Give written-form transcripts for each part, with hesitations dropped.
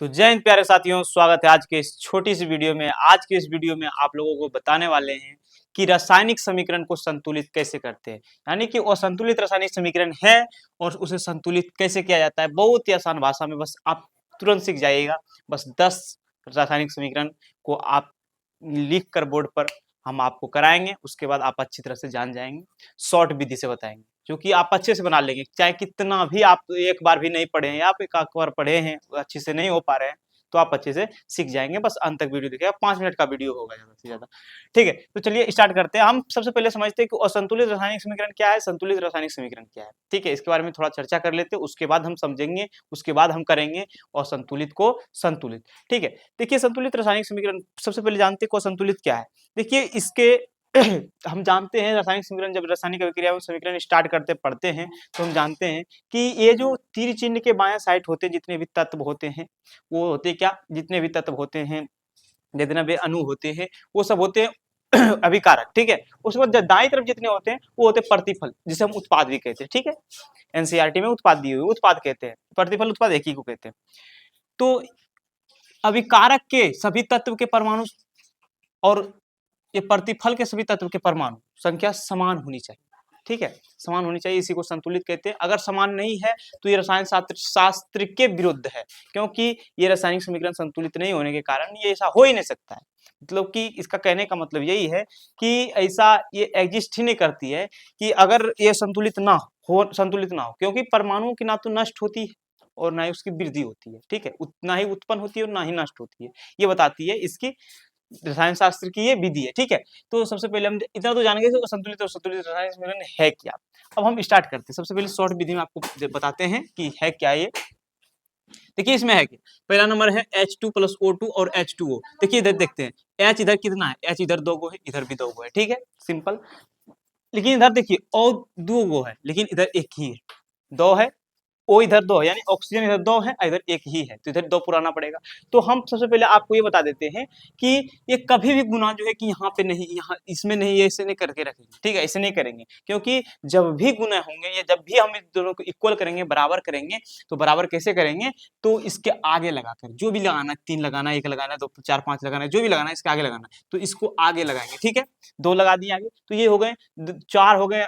तो जय हिंद प्यारे साथियों, स्वागत है आज के इस छोटी सी वीडियो में। आज के इस वीडियो में आप लोगों को बताने वाले हैं कि रासायनिक समीकरण को संतुलित कैसे करते हैं, यानी कि असंतुलित रासायनिक समीकरण है और उसे संतुलित कैसे किया जाता है। बहुत ही आसान भाषा में बस आप तुरंत सीख जाइएगा। बस 10 रासायनिक समीकरण को आप लिख कर बोर्ड पर हम आपको कराएंगे, उसके बाद आप अच्छी तरह से जान जाएंगे। शॉर्ट विधि से बताएंगे जो कि आप अच्छे से बना लेंगे, चाहे कितना भी आप एक बार भी नहीं पढ़े हैं या आप एक आध बार पढ़े हैं अच्छे से नहीं हो पा रहे हैं तो आप अच्छे से सीख जाएंगे। बस अंत तक वीडियो देखिएगा, 5 मिनट का वीडियो होगा ज्यादा से ज्यादा। ठीक है, तो चलिए स्टार्ट करते हैं। हम सबसे पहले समझते हैं कि असंतुलित रासायनिक समीकरण क्या है, संतुलित रासायनिक समीकरण क्या है। ठीक है, इसके बारे में थोड़ा चर्चा कर लेते हैं, उसके बाद हम समझेंगे, उसके बाद हम करेंगे असंतुलित को संतुलित। ठीक है, देखिए संतुलित रासायनिक समीकरण सबसे पहले जानते हैं को संतुलित क्या है। देखिए इसके हम जानते हैं रासायनिक समीकरण, जब रासायनिक अभिक्रिया में समीकरण स्टार्ट करते पढ़ते हैं तो हम जानते हैं कि ये जो तीर चिन्ह के बायां साइड होते हैं, जितने भी तत्व होते हैं वो होते क्या, जितने भी तत्व होते हैं, जितने भी अणु होते हैं वो सब होते हैं अभिकारक। ठीक है, उसके बाद दाईं तरफ जितने होते हैं वो होते हैं प्रतिफल, जिसे हम उत्पाद भी कहते हैं। ठीक है, एनसीईआरटी में उत्पाद दिए हुए उत्पाद कहते हैं, प्रतिफल उत्पाद एक ही को कहते हैं। तो अभिकारक के सभी तत्व के परमाणु और ये प्रतिफल के सभी तत्व के परमाणु संख्या समान होनी चाहिए। ठीक है, समान होनी चाहिए, इसी को संतुलित कहते हैं। अगर समान नहीं है तो ये रसायन शास्त्र के विरुद्ध है, क्योंकि ये रासायनिक समीकरण संतुलित नहीं होने के कारण ये ऐसा हो ही नहीं सकता है। मतलब कि इसका कहने का मतलब यही है कि ऐसा ये एग्जिस्ट ही नहीं करती है कि अगर ये संतुलित ना हो, क्योंकि परमाणुओं की ना तो नष्ट होती है और ना ही उसकी वृद्धि होती है। ठीक है, ना ही उत्पन्न होती है और ना ही नष्ट होती है। ये बताती है इसकी रसायन शास्त्र की ये विधि है। ठीक है, तो सबसे पहले हम इतना तो जानेंगे कि संतुलित और संतुलित रासायनिक समीकरण है क्या। अब हम स्टार्ट करते हैं। सबसे पहले शॉर्ट विधि में आपको बताते हैं कि है क्या ये। देखिए इसमें है क्या, पहला नंबर है H2 + O2 और H2O। देखिए इधर देखते हैं, H इधर कितना है, H इधर 2 गो है, इधर भी 2 गो है। ठीक है, सिंपल। लेकिन इधर देखिए और 2 गो है, लेकिन इधर एक ही है, 2 है। ओ इधर 2 है, यानी ऑक्सीजन इधर 2 है, इधर एक ही है, तो इधर 2 पुराना पड़ेगा। तो हम सबसे पहले आपको ये बता देते हैं कि ये कभी भी गुना जो है कि यहाँ पे नहीं, यहाँ इसमें नहीं, ये ऐसे नहीं करके रखेंगे। ठीक है, ऐसे नहीं करेंगे, क्योंकि जब भी गुना होंगे या जब भी हम इन दोनों को इक्वल करेंगे, बराबर करेंगे, तो बराबर कैसे करेंगे, तो इसके आगे लगाकर, जो भी लगाना है, 3 लगाना है, 1 लगाना है, 2 4 5 लगाना है, जो भी लगाना है इसके आगे लगाना है, तो इसको आगे लगाएंगे। ठीक है, 2 लगा दिए आगे, तो ये हो गए 4 हो गए।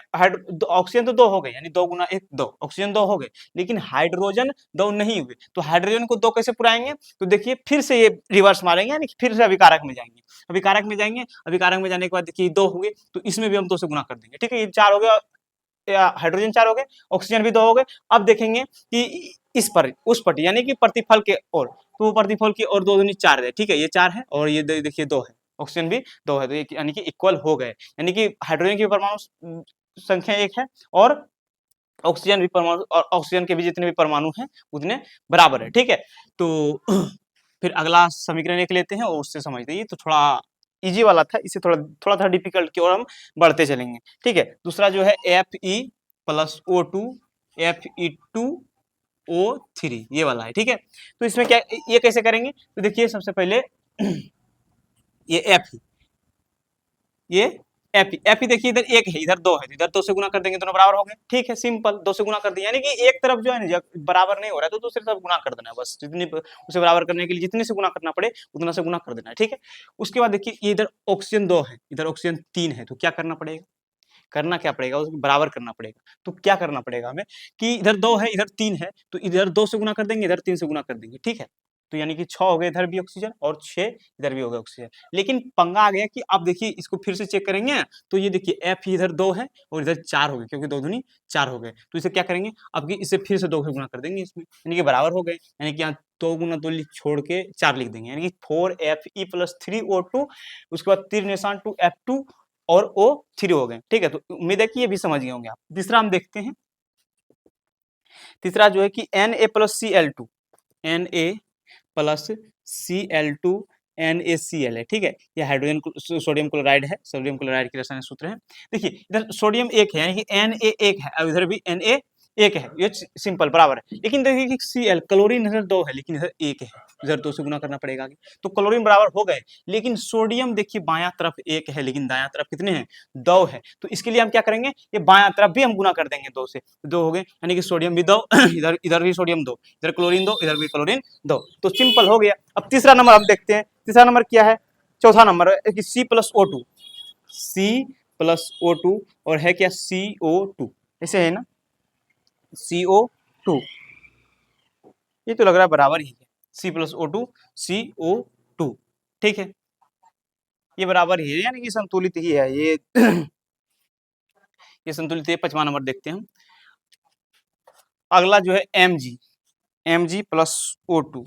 ऑक्सीजन तो 2 हो गए, यानी 2 गुना 1 2, ऑक्सीजन 2 हो गए, लेकिन हाइड्रोजन 2 नहीं हुए, तो हाइड्रोजन को 2 कैसे पुराएंगे, तो देखिए फिर से ये रिवर्स मारेंगे, यानी फिर से अभिकारक में जाएंगे। अभिकारक में जाएंगे, अभिकारक में जाने के बाद देखिए 2 हो गए, तो इसमें भी हम 2 से गुना कर देंगे। ठीक है, ये 4 हो गया, हाइड्रोजन 4 हो गए, ऑक्सीजन भी 2 हो गए। अब देखेंगे कि इस पर उस पट यानी कि प्रतिफल के ओर, तो वो प्रतिफल की ओर 2 दूनी 4 है। ठीक है, ये 4 है और ये देखिए 2 है, ऑक्सीजन भी 2 है, तो ये यानी कि इक्वल हो गए, यानी कि हाइड्रोजन की परमाणु संख्या 1 है और ऑक्सीजन भी परमाणु, और ऑक्सीजन के भी जितने भी परमाणु हैं उतने बराबर है। ठीक है, तो फिर अगला समीकरण एक लेते हैं और उससे समझते हैं। ये तो थोड़ा इजी वाला था, इसे थोड़ा थोड़ा सा डिफिकल्ट की ओर हम बढ़ते चलेंगे। ठीक है, दूसरा जो है Fe + O2 Fe2O3, ये वाला है। ठीक है, तो इसमें क्या, ये कैसे करेंगे, तो देखिए सबसे पहले ये Fe, ये एपी देखिए इधर 1 है, इधर 2 है, इधर 2 से गुना कर देंगे, दोनों बराबर हो गए। ठीक है, सिंपल, 2 से गुना कर दिया, यानी कि एक तरफ जो है ना बराबर नहीं हो रहा है तो दूसरी तरफ गुना कर देना है, बस जितनी उसे बराबर करने के लिए जितने से गुना करना पड़े उतना से गुना कर देना है। ठीक है, उसके बाद देखिए ये इधर ऑक्सीजन 2 है, इधर ऑक्सीजन 3 है, तो क्या करना पड़ेगा, करना क्या पड़ेगा, उसको बराबर करना पड़ेगा। तो क्या करना पड़ेगा हमें कि इधर 2 है, इधर 3 है, तो इधर 2 से गुना कर देंगे, इधर 3 से गुना कर देंगे। ठीक है, तो यानी कि 6 हो गए, इधर भी ऑक्सीजन और 6 इधर भी हो गया ऑक्सीजन। लेकिन पंगा आ गया कि अब देखिए इसको फिर से चेक करेंगे, तो ये देखिए एफ इधर 2 है और इधर 4 हो गए, क्योंकि 2 दूनी 4 हो गए। तो इसे क्या करेंगे, अब इसे फिर से 2 से गुना कर देंगे इसमें, यानी कि बराबर हो गए, यानी कि यहाँ 2 गुना 2 छोड़ के 4 लिख देंगे, यानी कि 4Fe + 3O2, उसके बाद तीर निशान 2F2 और O3 हो गए। ठीक है, तो उम्मीद है कि ये भी समझ गए होंगे आप। तीसरा हम देखते हैं, तीसरा जो है कि Na + Cl2, Na + Cl2 NaCl है। ठीक है, ये हाइड्रोजन सोडियम क्लोराइड है, सोडियम क्लोराइड की रासायनिक सूत्र है। देखिए इधर सोडियम 1 है, यानी कि Na 1 है और इधर भी Na 1 है, ये सिंपल बराबर है। लेकिन देखिए कि Cl क्लोरीन इधर 2 है, लेकिन इधर 1 है, इधर 2 से गुना करना पड़ेगा आगे। तो क्लोरीन बराबर हो गए, लेकिन सोडियम देखिए बायां तरफ 1 है, लेकिन दायां तरफ कितने हैं, 2 है। तो इसके लिए हम क्या करेंगे, ये बायां तरफ भी हम गुना कर देंगे 2 से, 2 हो गए, यानी कि सोडियम भी 2 इधर इधर भी सोडियम 2, इधर क्लोरीन 2, इधर भी क्लोरीन 2। तो सिंपल हो गया। अब तीसरा नंबर हम देखते हैं, तीसरा नंबर क्या है, चौथा नंबर है कि C+O2, C+O2 और है क्या CO2, ऐसे है ना, CO2, ये तो लग रहा है बराबर ही है, C+O2 CO2, ठीक है, ये बराबर ही है, यानी कि संतुलित ही है ये ये संतुलित है। 5वां नंबर देखते हैं हम। अगला जो है Mg+O2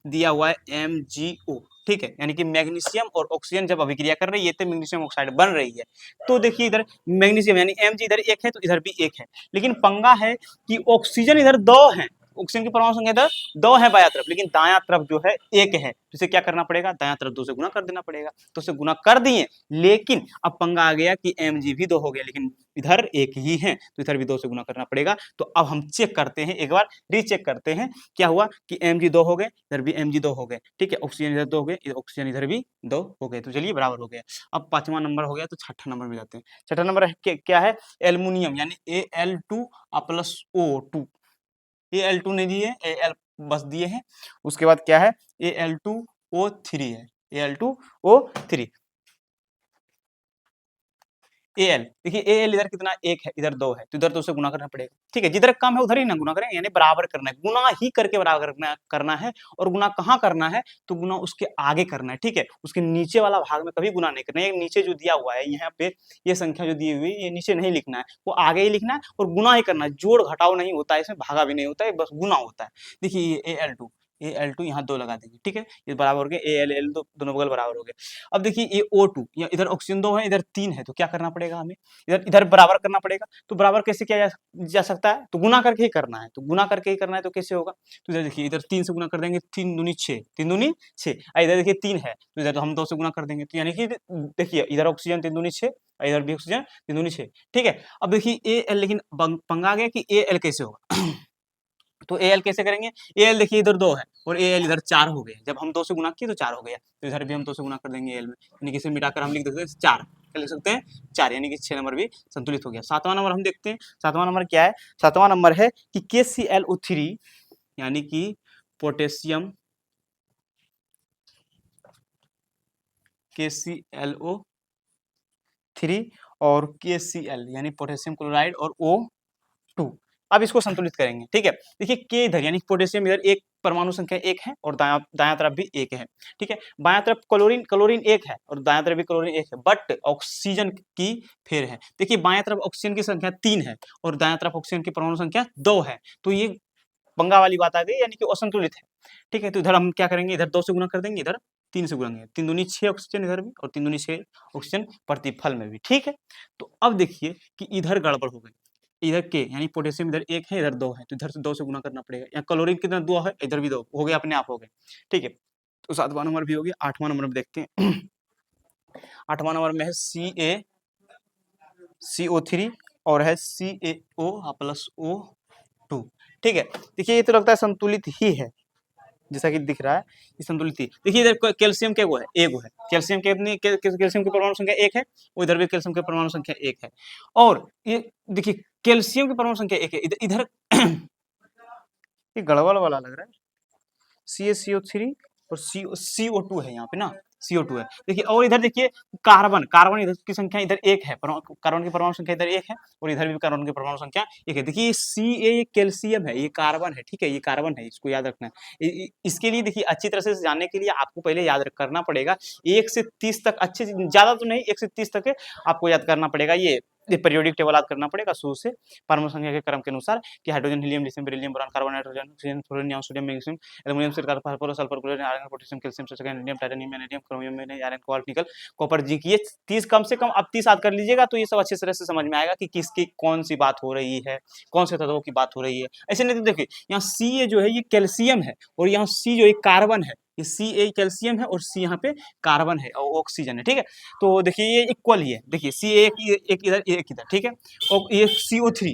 दिया हुआ है MgO, ठीक है, यानी कि मैग्नीशियम और ऑक्सीजन जब अभिक्रिया कर रही है तो मैग्नीशियम ऑक्साइड बन रही है। तो देखिए इधर मैग्नीशियम यानी Mg इधर 1 है तो इधर भी 1 है, लेकिन पंगा है कि ऑक्सीजन इधर 2 है, ऑक्सीजन की परमाणु संख्या इधर 2 है बायां तरफ, लेकिन दायां तरफ जो है 1 है, तो इसे क्या करना पड़ेगा, दायां तरफ 2 से गुना कर देना पड़ेगा। तो उसे गुना कर दिए, लेकिन अब पंगा आ गया कि Mg भी 2 हो गया, लेकिन इधर 1 ही है, तो इधर भी 2 से गुना करना पड़ेगा। तो अब हम चेक करते हैं, एक बार रीचेक करते हैं, क्या हुआ कि Mg 2 हो गए, इधर भी Mg 2 हो गए, ठीक है, ऑक्सीजन इधर 2 हो गए, ऑक्सीजन इधर भी 2 हो गए, तो चलिए बराबर हो गया। अब 5वां नंबर हो गया, तो छठा नंबर में जाते हैं। छठा नंबर क्या है, एल्युमिनियम यानी Al2+O2, Al2 नहीं दिए, Al बस दिए हैं। उसके बाद क्या है, Al2O3 है, Al2O3, Al देखिए Al इधर कितना 1 है, इधर 2 है, तो इधर 2 से गुना करना पड़ेगा, ठीक है, जिधर कम है उधर ही ना गुना करें, यानी बराबर करना है, गुना ही करके बराबर करना है। और गुना कहाँ करना है, तो गुना उसके आगे करना है, ठीक है, उसके नीचे वाला भाग में कभी गुना नहीं करना है। नीचे जो दिया हुआ है यहाँ पे, ये संख्या जो दी हुई है, ये नीचे नहीं लिखना है, वो आगे ही लिखना है और गुना ही करना है, जोड़ घटाव नहीं होता है इसमें, भागा भी नहीं होता है, बस गुना होता है। देखिए ये Al2 यहाँ 2 लगा देंगे, ठीक है, ये बराबर हो गया, Al दोनों बगल बराबर हो गए। अब देखिए ये O2, इधर ऑक्सीजन 2 है, इधर 3 है, तो क्या करना पड़ेगा हमें, इधर इधर बराबर करना पड़ेगा। तो बराबर कैसे किया जा सकता है, तो गुना करके ही करना है, तो गुना करके ही करना है, तो कैसे होगा, तो इधर देखिए इधर 3 से गुना कर देंगे, 3 दूनी 6, 3 दूनी 6, इधर देखिए 3 है, तो इधर तो हम 2 से गुना कर देंगे, तो यानी कि देखिए इधर ऑक्सीजन 3 दूनी 6, इधर भी ऑक्सीजन 3 दूनी 6, ठीक है। अब देखिए Al, लेकिन पंगा गया कि Al कैसे होगा तो Al कैसे करेंगे, Al देखिए इधर 2 है और Al इधर 4 हो गए, जब हम 2 से गुना किए तो 4 हो गया, तो इधर भी हम 2 से गुना कर देंगे Al में, यानी कि इसे मिटाकर हम लिख देते हैं 4, क्या लिख सकते हैं 4, यानी कि 6 नंबर भी संतुलित हो गया। 7वां नंबर हम देखते हैं, 7वां नंबर क्या है, 7वां नंबर है कि KClO3 यानी कि पोटेशियम KClO3 और KCl यानी पोटेशियम क्लोराइड और O2, अब इसको संतुलित करेंगे, ठीक है। देखिए K इधर यानी पोटेशियम इधर एक परमाणु संख्या 1 है और दायां तरफ भी 1 है, ठीक है। बायां तरफ क्लोरीन 1 है और दायां तरफ भी क्लोरीन 1 है, बट ऑक्सीजन की फेर है। देखिए बायां तरफ ऑक्सीजन की संख्या 3 है और दायां तरफ ऑक्सीजन की परमाणु संख्या 2 है, तो ये पंगा वाली बात आ गई, यानी कि असंतुलित है, ठीक है। तो इधर हम क्या करेंगे, इधर 2 से गुना कर देंगे, इधर 3 से गुना करेंगे, 3 दूनी 6 ऑक्सीजन इधर भी और 3 दूनी 6 ऑक्सीजन प्रतिफल में भी, ठीक है। तो अब देखिए कि इधर गड़बड़ हो गई, इधर के यानी पोटेशियम इधर 1 है, इधर 2 है, तो इधर से 2 से गुना करना पड़ेगा। यहाँ क्लोरीन कितना 2 है, इधर भी 2 हो गया, अपने आप हो गए, ठीक है। तो 7वां नंबर भी हो गया। 8वां नंबर में देखते हैं 8वां नंबर में है CO3 और है CaO+O2, ठीक है। देखिए ये तो लगता है संतुलित ही है, जैसा कि दिख रहा है ये संतुलित ही। देखिए इधर कैल्शियम के वो है, एगो है, कैल्शियम के अपनी कैल्शियम की परमाणु संख्या 1 है, उधर भी कैल्शियम की परमाणु संख्या 1 है, और ये देखिए कैल्शियम की परमाणु संख्या 1 है, इधर ये गड़बड़ वाला लग रहा है, CaCO3 और CO2 है यहाँ पे ना, CO2 है। देखिए और इधर देखिए कार्बन इधर की संख्या इधर 1 है, कार्बन की परमाणु संख्या इधर 1 है और इधर भी कार्बन की परमाणु संख्या 1 है। देखिए ये कैल्शियम है, ये कार्बन है, ठीक है, ये कार्बन है, इसको याद रखना है। इसके लिए देखिए अच्छी तरह से जानने के लिए आपको पहले याद करना पड़ेगा 1 से 30 तक, अच्छे ज्यादा तो नहीं, 1 से 30 तक आपको याद करना पड़ेगा, ये पीरियोडिक टेबल याद करना पड़ेगा शुरू से, परमाणु संख्या के क्रम के अनुसार कि hydrogen, helium, lithium, beryllium, boron, carbon, nitrogen, oxygen, fluorine, sodium, magnesium, aluminium, silicon, phosphorus, sulphur, chlorine, iron, potassium, calcium, titanium, vanadium, chromium, iron, cobalt, निकल, कॉपर, जिंक, ये 30 कम से कम अब 30 याद कर लीजिएगा, तो ये सब अच्छी तरह से समझ में आएगा कि किसकी कौन सी बात हो रही है, कौन से तत्वों की बात हो रही है। ऐसे नहीं तो देखिए यहाँ सी जो है ये कैल्शियम है और यहाँ सी जो है कार्बन है, ये सी कैल्शियम है और सी यहाँ पे कार्बन है और ऑक्सीजन है, ठीक है। तो देखिए ये इक्वल ही है, देखिए सी एक इधर, ठीक है, और ये CO3